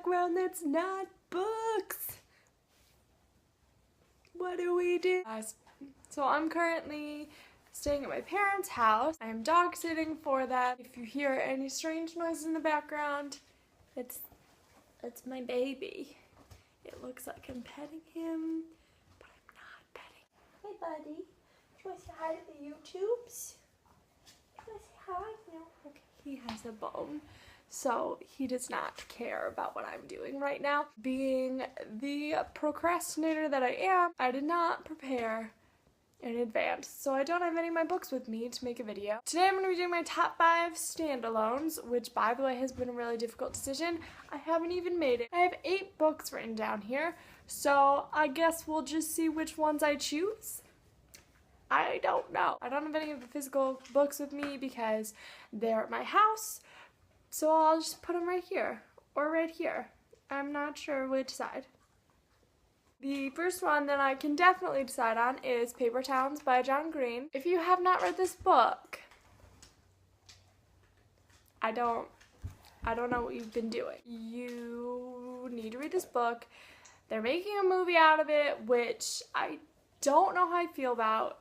background that's not books. What do we do? So I'm currently staying at my parents' house. I am dog sitting for them. If you hear any strange noises in the background, it's my baby. It looks like I'm petting him, but I'm not petting. Hey buddy, you want to say hi to the YouTubes? You want to say hi? No? Okay. He has a bone, so he does not care about what I'm doing right now. Being the procrastinator that I am, I did not prepare in advance, so I don't have any of my books with me to make a video. Today I'm going to be doing my top 5 standalones, which by the way has been a really difficult decision. I haven't even made it. I have 8 books written down here, so I guess we'll just see which ones I choose. I don't know. I don't have any of the physical books with me because they're at my house, so I'll just put them right here or right here. I'm not sure which side. The first one that I can definitely decide on is Paper Towns by John Green. If you have not read this book, I don't know what you've been doing. You need to read this book. They're making a movie out of it, which I don't know how I feel about.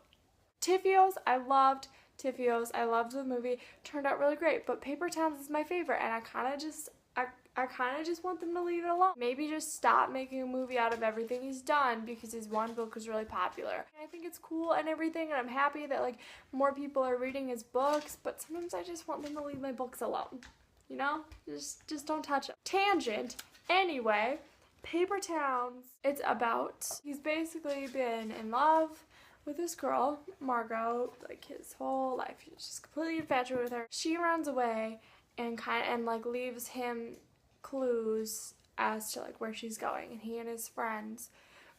Tiffios, I loved Tiffios. I loved the movie. Turned out really great, but Paper Towns is my favorite, and I kind of just want them to leave it alone. Maybe just stop making a movie out of everything he's done because his one book was really popular. And I think it's cool and everything, and I'm happy that like more people are reading his books, but sometimes I just want them to leave my books alone. You know? Just don't touch them. Tangent. Anyway, Paper Towns. It's about, he's basically been in love with this girl, Margot, like his whole life. He's just completely infatuated with her. She runs away and like leaves him clues as to like where she's going, and he and his friends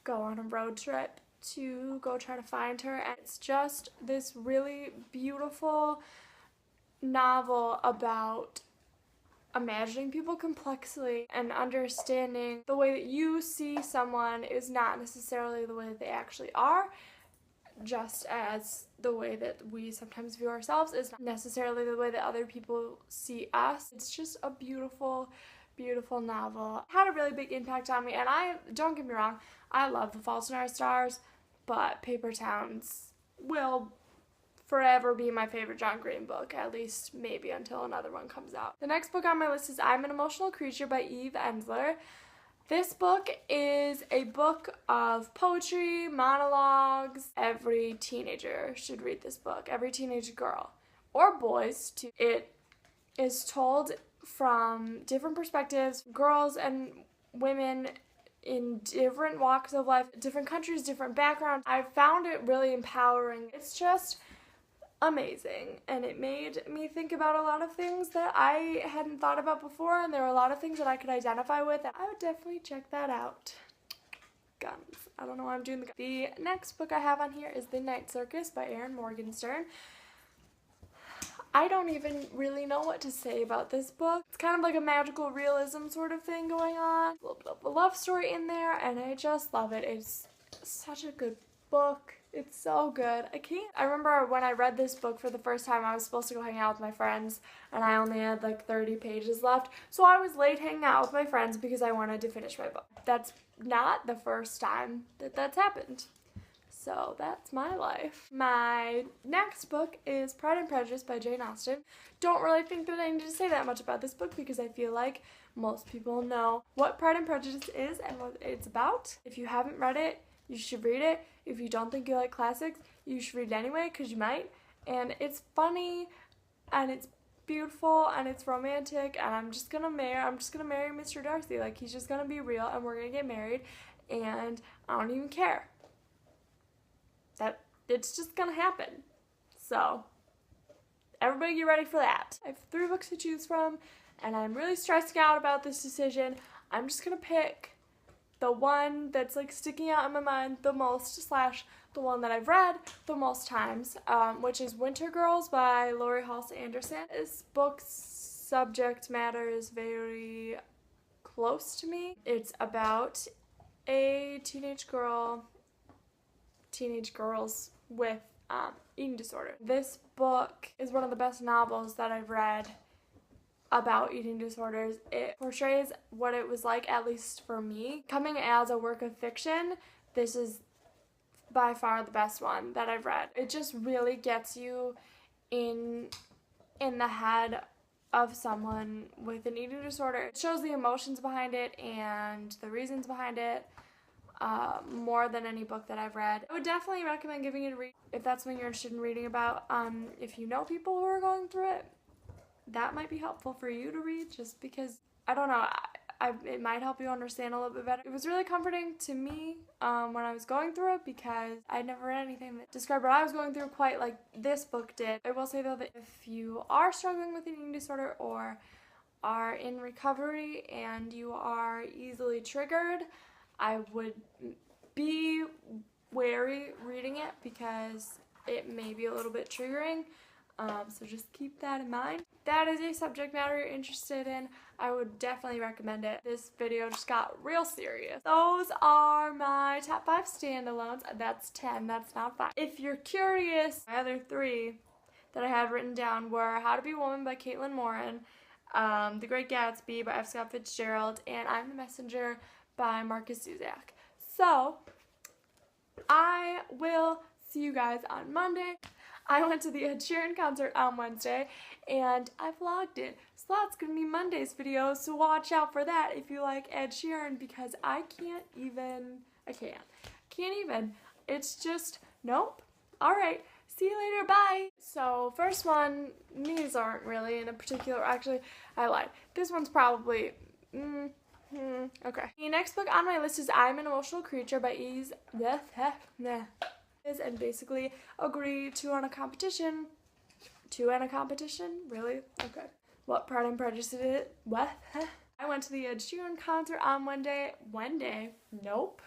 go on a road trip to go try to find her, and it's just this really beautiful novel about imagining people complexly and understanding the way that you see someone is not necessarily the way that they actually are, just as the way that we sometimes view ourselves is not necessarily the way that other people see us. It's just a beautiful, beautiful novel. It had a really big impact on me, and don't get me wrong, I love The Fault in Our Stars, but Paper Towns will forever be my favorite John Green book, at least maybe until another one comes out. The next book on my list is I'm an Emotional Creature by Eve Ensler. This book is a book of poetry, monologues. Every teenager should read this book. Every teenage girl, or boys too. It is told from different perspectives, girls and women in different walks of life, different countries, different backgrounds. I found it really empowering. It's just amazing, and it made me think about a lot of things that I hadn't thought about before, and there were a lot of things that I could identify with, and I would definitely check that out. Guns. I don't know why I'm doing the next book I have on here is The Night Circus by Erin Morgenstern. I don't even really know what to say about this book. It's kind of like a magical realism sort of thing going on. A little bit of a love story in there, and I just love it. It's such a good book. It's so good. I remember when I read this book for the first time, I was supposed to go hang out with my friends, and I only had like 30 pages left. So I was late hanging out with my friends because I wanted to finish my book. That's not the first time that that's happened. So that's my life. My next book is Pride and Prejudice by Jane Austen. Don't really think that I need to say that much about this book because I feel like most people know what Pride and Prejudice is and what it's about. If you haven't read it, you should read it. If you don't think you like classics, you should read it anyway because you might. And it's funny, and it's beautiful, and it's romantic, and I'm just gonna marry Mr. Darcy. Like, he's just gonna be real, and we're gonna get married, and I don't even care. It's just gonna happen. So everybody get ready for that. I have 3 books to choose from, and I'm really stressing out about this decision. I'm just gonna pick the one that's like sticking out in my mind the most, / the one that I've read the most times, which is Winter Girls by Laurie Halse Anderson. This book's subject matter is very close to me. It's about a teenage girls with eating disorder. This book is one of the best novels that I've read about eating disorders. It portrays what it was like, at least for me. Coming as a work of fiction, this is by far the best one that I've read. It just really gets you in the head of someone with an eating disorder. It shows the emotions behind it and the reasons behind it more than any book that I've read. I would definitely recommend giving it a read if that's something you're interested in reading about. If you know people who are going through it, that might be helpful for you to read, just because, I don't know, it might help you understand a little bit better. It was really comforting to me when I was going through it, because I'd never read anything that described what I was going through quite like this book did. I will say though that if you are struggling with an eating disorder or are in recovery and you are easily triggered, I would be wary reading it because it may be a little bit triggering. So just keep that in mind. If that is a subject matter you're interested in, I would definitely recommend it. This video just got real serious. Those are my top 5 standalones. That's 10, that's not 5. If you're curious, my other 3 that I had written down were How to Be a Woman by Caitlin Moran, The Great Gatsby by F. Scott Fitzgerald, and I'm the Messenger by Marcus Zuzak. So, I will see you guys on Monday. I went to the Ed Sheeran concert on Wednesday, and I vlogged it. So that's going to be Monday's video, so watch out for that if you like Ed Sheeran, because I can't even. It's just, nope. Alright, see you later, bye! So, first one, these aren't really in a particular, actually, I lied. This one's probably, okay. The next book on my list is I'm an Emotional Creature by and basically agree to enter a competition. Really? Okay. What Pride and Prejudice is it? What? I went to the Ed Sheeran concert on Wednesday. Nope.